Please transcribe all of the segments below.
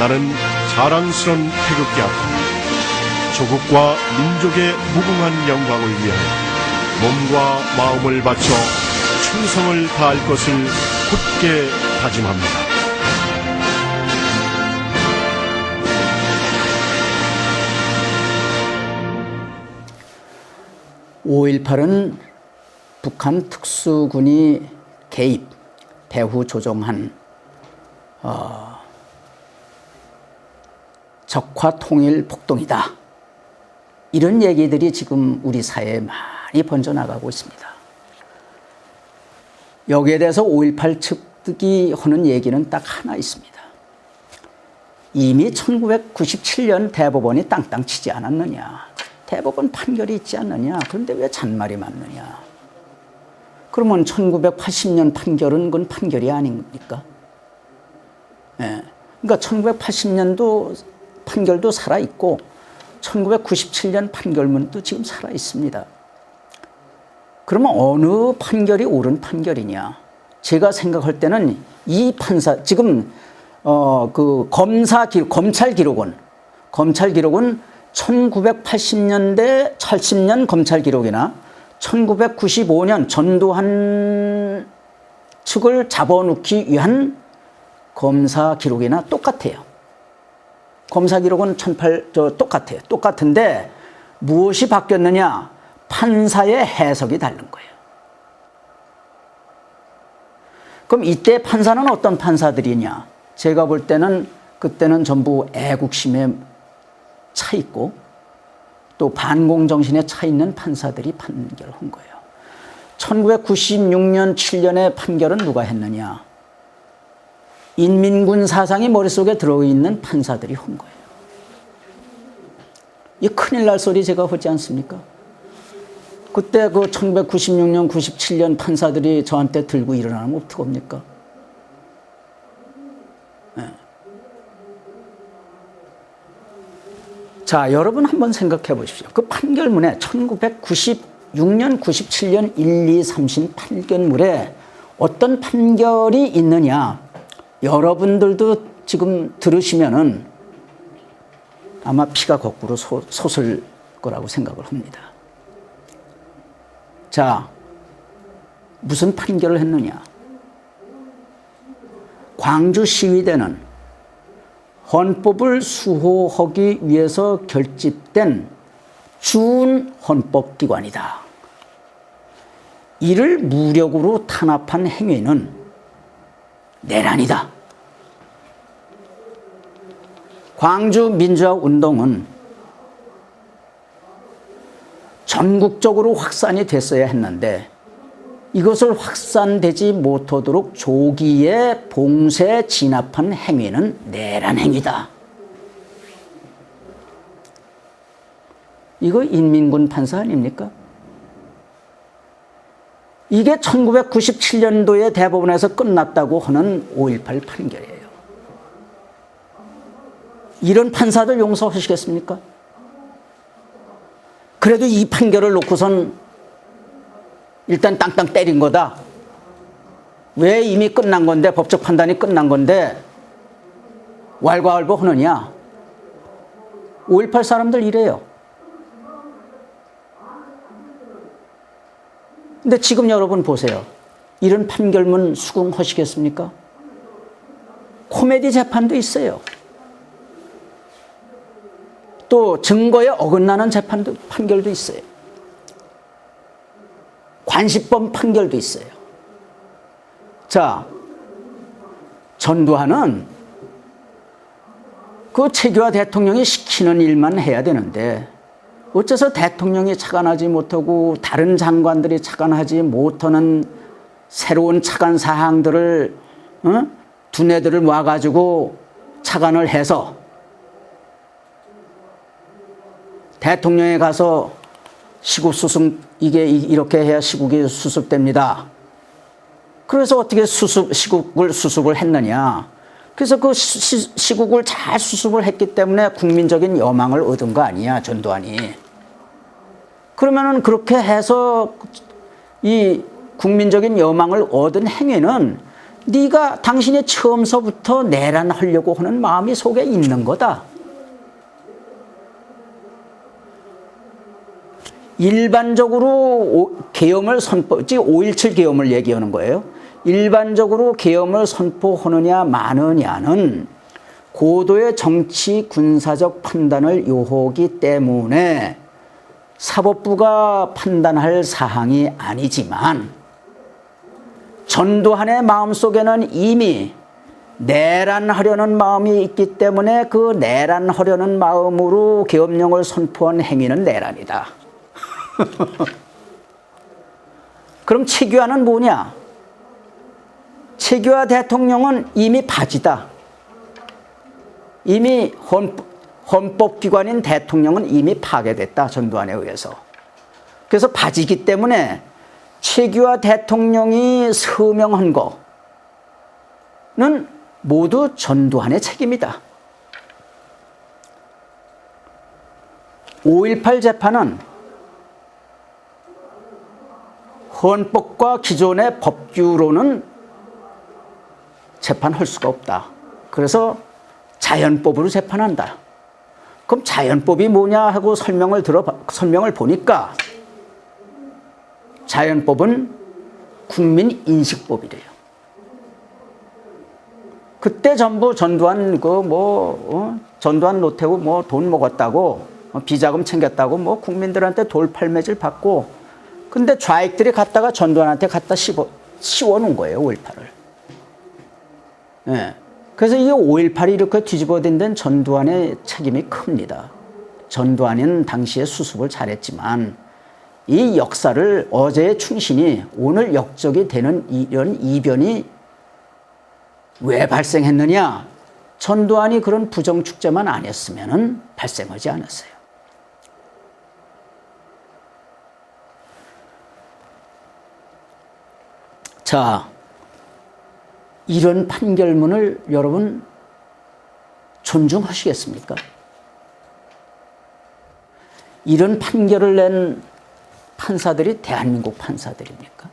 나는 자랑스런 태극기 앞에 조국과 민족의 무궁한 영광을 위하여 몸과 마음을 바쳐 충성을 다할 것을 굳게 다짐합니다. 5.18은 북한 특수군이 개입, 배후 조종한 적화 통일 폭동이다. 이런 얘기들이 지금 우리 사회에 많이 번져나가고 있습니다. 여기에 대해서 5.18 측이 하는 얘기는 딱 하나 있습니다. 이미 1997년 대법원이 땅땅 치지 않았느냐. 대법원 판결이 있지 않느냐. 그런데 왜 잔말이 많느냐. 그러면 1980년 판결은 그건 판결이 아닙니까? 예. 그러니까 1980년도 판결도 살아있고 1997년 판결문도 지금 살아있습니다. 그러면 어느 판결이 옳은 판결이냐. 제가 생각할 때는 이 판사, 지금 검찰 기록은 1980년대 80년 검찰 기록이나 1995년 전두환 측을 잡아놓기 위한 검사 기록이나 똑같아요. 검사 기록은 똑같아요. 똑같은데 무엇이 바뀌었느냐? 판사의 해석이 다른 거예요. 그럼 이때 판사는 어떤 판사들이냐? 제가 볼 때는 그때는 전부 애국심에 차 있고 또 반공정신에 차 있는 판사들이 판결한 거예요. 1996년 7년의 판결은 누가 했느냐? 인민군 사상이 머릿속에 들어있는 판사들이 한 거예요. 이 큰일 날 소리 제가 하지 않습니까? 그때 그 1996년, 97년 판사들이 저한테 들고 일어나면 어떡합니까? 네. 자, 여러분 한번 생각해 보십시오. 그 판결문에 1996년, 97년 1, 2, 3심 판결문에 어떤 판결이 있느냐? 여러분들도 지금 들으시면은 아마 피가 거꾸로 솟을 거라고 생각을 합니다. 자, 무슨 판결을 했느냐? 광주 시위대는 헌법을 수호하기 위해서 결집된 준헌법기관이다. 이를 무력으로 탄압한 행위는 내란이다. 광주 민주화 운동은 전국적으로 확산이 됐어야 했는데 이것을 확산되지 못하도록 조기에 봉쇄 진압한 행위는 내란 행위다. 이거 인민군 판사 아닙니까? 이게 1997년도에 대법원에서 끝났다고 하는 5.18 판결이에요. 이런 판사들 용서하시겠습니까? 그래도 이 판결을 놓고선 일단 땅땅 때린 거다. 왜 이미 끝난 건데, 법적 판단이 끝난 건데 왈가왈부 하느냐. 5.18 사람들 이래요. 근데 지금 여러분 보세요. 이런 판결문 수긍하시겠습니까? 코미디 재판도 있어요. 또 증거에 어긋나는 판결도 있어요. 관시법 판결도 있어요. 자, 전두환은 그 최규하 대통령이 시키는 일만 해야 되는데 어째서 대통령이 차관하지 못하고 다른 장관들이 차관하지 못하는 새로운 차관 사항들을 두뇌들을 모아가지고 차관을 해서 대통령에 가서 시국 수습, 이게 이렇게 해야 시국이 수습됩니다. 그래서 어떻게 시국을 수습을 했느냐. 그래서 그 시국을 잘 수습을 했기 때문에 국민적인 여망을 얻은 거 아니야, 전두환이. 그러면은 그렇게 해서 이 국민적인 여망을 얻은 행위는 네가 당신이 처음서부터 내란하려고 하는 마음이 속에 있는 거다. 일반적으로 계엄을 즉 5.17 계엄을 얘기하는 거예요. 일반적으로 계엄을 선포하느냐 마느냐는 고도의 정치 군사적 판단을 요하기 때문에 사법부가 판단할 사항이 아니지만 전두환의 마음속에는 이미 내란하려는 마음이 있기 때문에 그 내란하려는 마음으로 계엄령을 선포한 행위는 내란이다. 그럼 최규하는 뭐냐? 최규하 대통령은 이미 바지다. 이미 헌법기관인 대통령은 이미 파괴됐다. 전두환에 의해서. 그래서 바지기 때문에 최규하 대통령이 서명한 거는 모두 전두환의 책임이다. 5.18 재판은 헌법과 기존의 법규로는 재판할 수가 없다. 그래서 자연법으로 재판한다. 그럼 자연법이 뭐냐 하고 설명을 보니까 자연법은 국민인식법이래요. 그때 전부 전두환 전두환 노태우 돈 먹었다고 비자금 챙겼다고 국민들한테 돌팔매질 받고 근데 좌익들이 갖다가 전두환한테 갖다 씌워놓은 거예요. 5.18을. 예. 그래서 이 5.18이 이렇게 뒤집어진 데는 전두환의 책임이 큽니다. 전두환은 당시에 수습을 잘했지만 이 역사를 어제의 충신이 오늘 역적이 되는 이런 이변이 왜 발생했느냐? 전두환이 그런 부정축제만 안 했으면 발생하지 않았어요. 자, 이런 판결문을 여러분 존중하시겠습니까? 이런 판결을 낸 판사들이 대한민국 판사들입니까?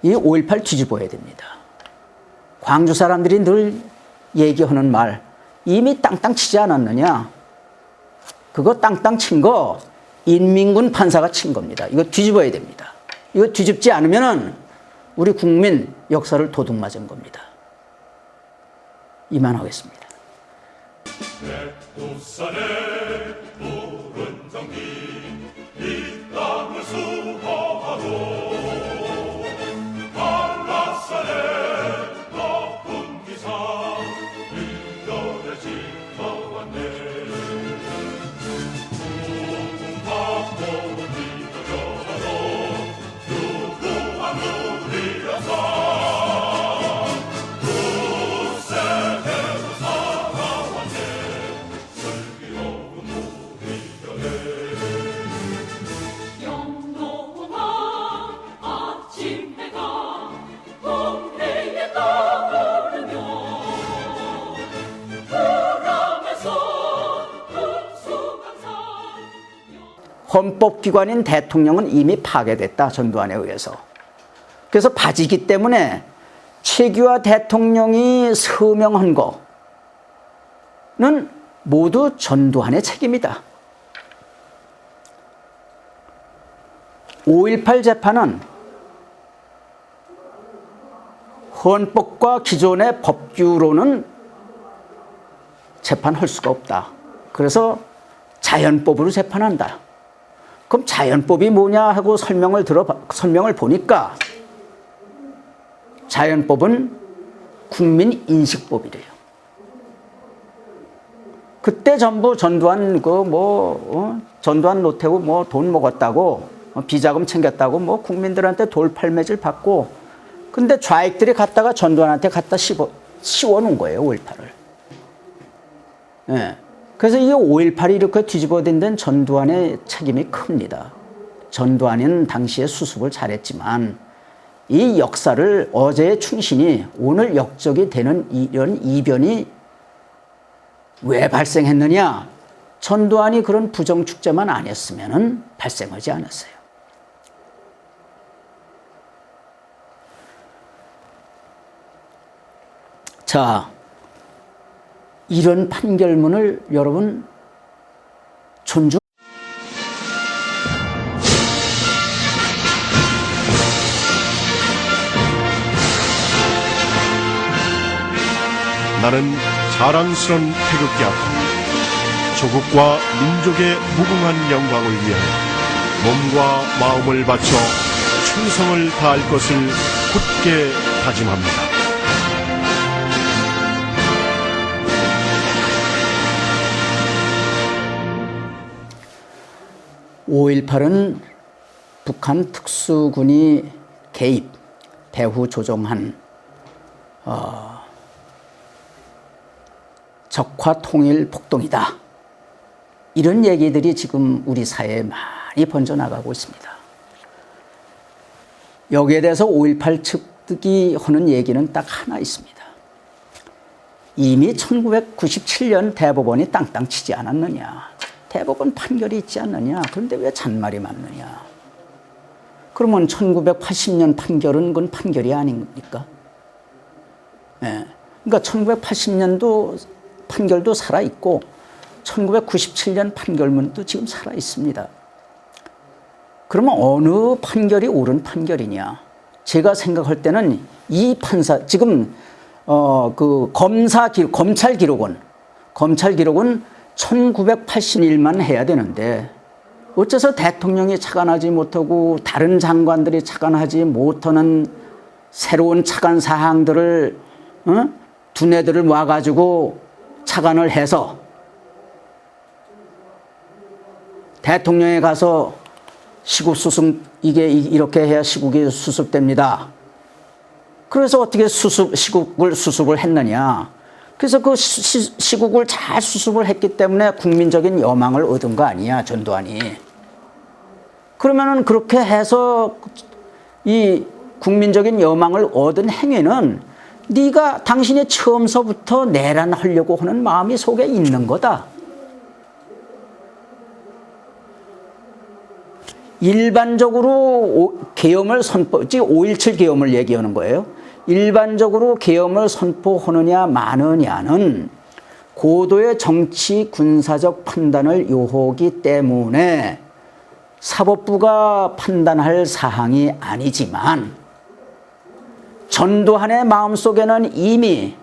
이 5.18 뒤집어야 됩니다. 광주 사람들이 늘 얘기하는 말, 이미 땅땅 치지 않았느냐? 그거 땅땅 친 거 인민군 판사가 친 겁니다. 이거 뒤집어야 됩니다. 이거 뒤집지 않으면은 우리 국민 역사를 도둑 맞은 겁니다. 이만하겠습니다. 백두산의 푸른 정기 이 땅을 수호하고 한라산의 높은 기상 이별에 지켜왔네 누군가 믿어져도 누구와 누리려서 헌법기관인 대통령은 이미 파괴됐다. 전두환에 의해서. 그래서 바지기 때문에 최규하 대통령이 서명한 거는 모두 전두환의 책임이다. 5.18 재판은 헌법과 기존의 법규로는 재판할 수가 없다. 그래서 자연법으로 재판한다. 그럼 자연법이 뭐냐 하고 설명을 보니까 자연법은 국민인식법이래요. 그때 전부 전두환 전두환 노태우 돈 먹었다고 비자금 챙겼다고 국민들한테 돌팔매질 받고 근데 좌익들이 갖다가 전두환한테 갖다 씌워놓은 거예요. 5.18을. 예. 그래서 이 5.18이 이렇게 뒤집어진 데는 전두환의 책임이 큽니다. 전두환은 당시에 수습을 잘했지만 이 역사를 어제의 충신이 오늘 역적이 되는 이런 이변이 왜 발생했느냐? 전두환이 그런 부정축제만 안 했으면 발생하지 않았어요. 자, 이런 판결문을 여러분 존중. 나는 자랑스런 태극기 앞에 조국과 민족의 무궁한 영광을 위하여 몸과 마음을 바쳐 충성을 다할 것을 굳게 다짐합니다. 5.18은 북한 특수군이 개입, 배후 조종한 적화 통일 폭동이다. 이런 얘기들이 지금 우리 사회에 많이 번져나가고 있습니다. 여기에 대해서 5.18 측이 하는 얘기는 딱 하나 있습니다. 이미 1997년 대법원이 땅땅 치지 않았느냐. 대법원 판결이 있지 않느냐. 그런데 왜 잔말이 많느냐. 그러면 1980년 판결은 그건 판결이 아닙니까? 네. 그러니까 1980년도 판결도 살아있고 1997년 판결문도 지금 살아있습니다. 그러면 어느 판결이 옳은 판결이냐. 제가 생각할 때는 이 판사, 지금 검찰 기록은 1981만 해야 되는데 어째서 대통령이 착안하지 못하고 다른 장관들이 착안하지 못하는 새로운 착안 사항들을 두뇌들을 모아가지고 착안을 해서 대통령에 가서 시국 수습, 이게 이렇게 해야 시국이 수습됩니다. 그래서 어떻게 시국을 수습을 했느냐. 그래서 그 시국을 잘 수습을 했기 때문에 국민적인 여망을 얻은 거 아니야, 전두환이. 그러면은 그렇게 해서 이 국민적인 여망을 얻은 행위는 네가 당신이 처음서부터 내란하려고 하는 마음이 속에 있는 거다. 일반적으로 계엄을 즉 5.17 계엄을 얘기하는 거예요. 일반적으로 계엄을 선포하느냐 마느냐는 고도의 정치 군사적 판단을 요하기 때문에 사법부가 판단할 사항이 아니지만 전두환의 마음속에는 이미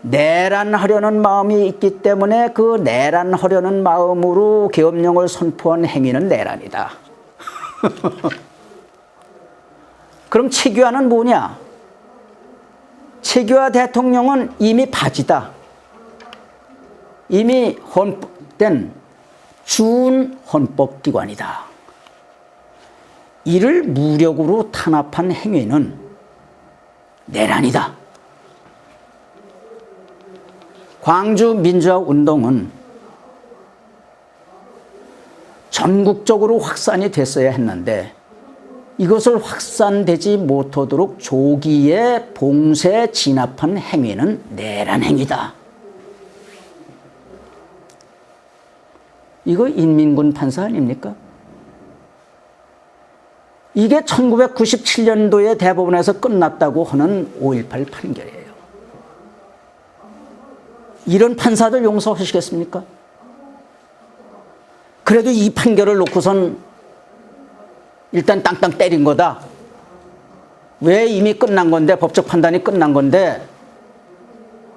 내란하려는 마음이 있기 때문에 그 내란하려는 마음으로 계엄령을 선포한 행위는 내란이다. 그럼 최규하는 뭐냐? 최규하 대통령은 이미 바지다. 이미 헌법된 준헌법기관이다. 이를 무력으로 탄압한 행위는 내란이다. 광주 민주화운동은 전국적으로 확산이 됐어야 했는데 이것을 확산되지 못하도록 조기에 봉쇄 진압한 행위는 내란 행위다. 이거 인민군 판사 아닙니까? 이게 1997년도에 대법원에서 끝났다고 하는 5.18 판결이에요. 이런 판사들 용서하시겠습니까? 그래도 이 판결을 놓고선 일단 땅땅 때린 거다. 왜 이미 끝난 건데, 법적 판단이 끝난 건데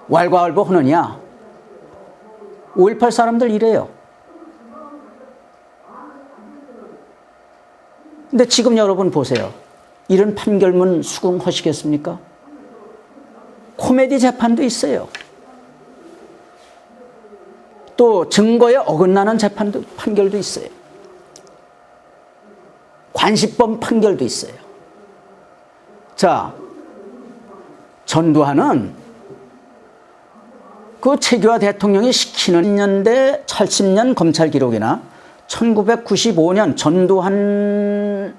왈가왈부 하느냐. 5.18 사람들 이래요. 근데 지금 여러분 보세요. 이런 판결문 수긍하시겠습니까? 코미디 재판도 있어요. 또 증거에 어긋나는 판결도 있어요. 관시법 판결도 있어요. 자, 전두환은 그 최규하 대통령이 시키는 년대 80년 검찰 기록이나 1995년 전두환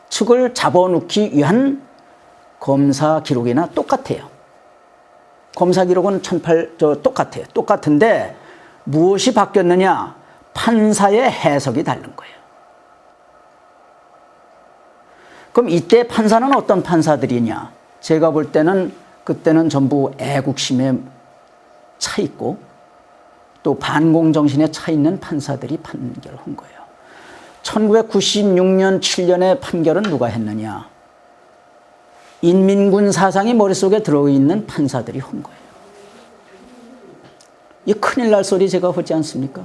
측을 잡아놓기 위한 검사 기록이나 똑같아요. 검사 기록은 똑같아요. 똑같은데 무엇이 바뀌었느냐? 판사의 해석이 다른 거예요. 그럼 이때 판사는 어떤 판사들이냐? 제가 볼 때는 그때는 전부 애국심에 차 있고 또 반공정신에 차 있는 판사들이 판결한 거예요. 1996년 7년의 판결은 누가 했느냐? 인민군 사상이 머릿속에 들어있는 판사들이 한 거예요. 이 큰일 날 소리 제가 하지 않습니까?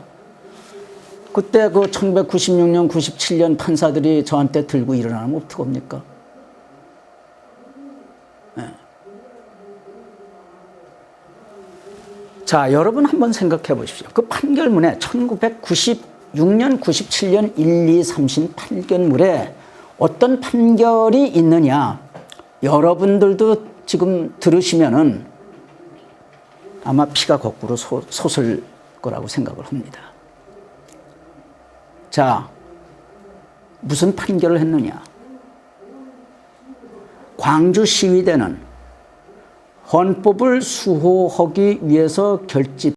그때 그 1996년, 97년 판사들이 저한테 들고 일어나면 어떡합니까? 네. 자, 여러분 한번 생각해 보십시오. 그 판결문에 1996년, 97년 1, 2, 3심 판결문에 어떤 판결이 있느냐? 여러분들도 지금 들으시면은 아마 피가 거꾸로 솟을 거라고 생각을 합니다. 자, 무슨 판결을 했느냐? 광주시의대는 헌법을 수호하기 위해서 결집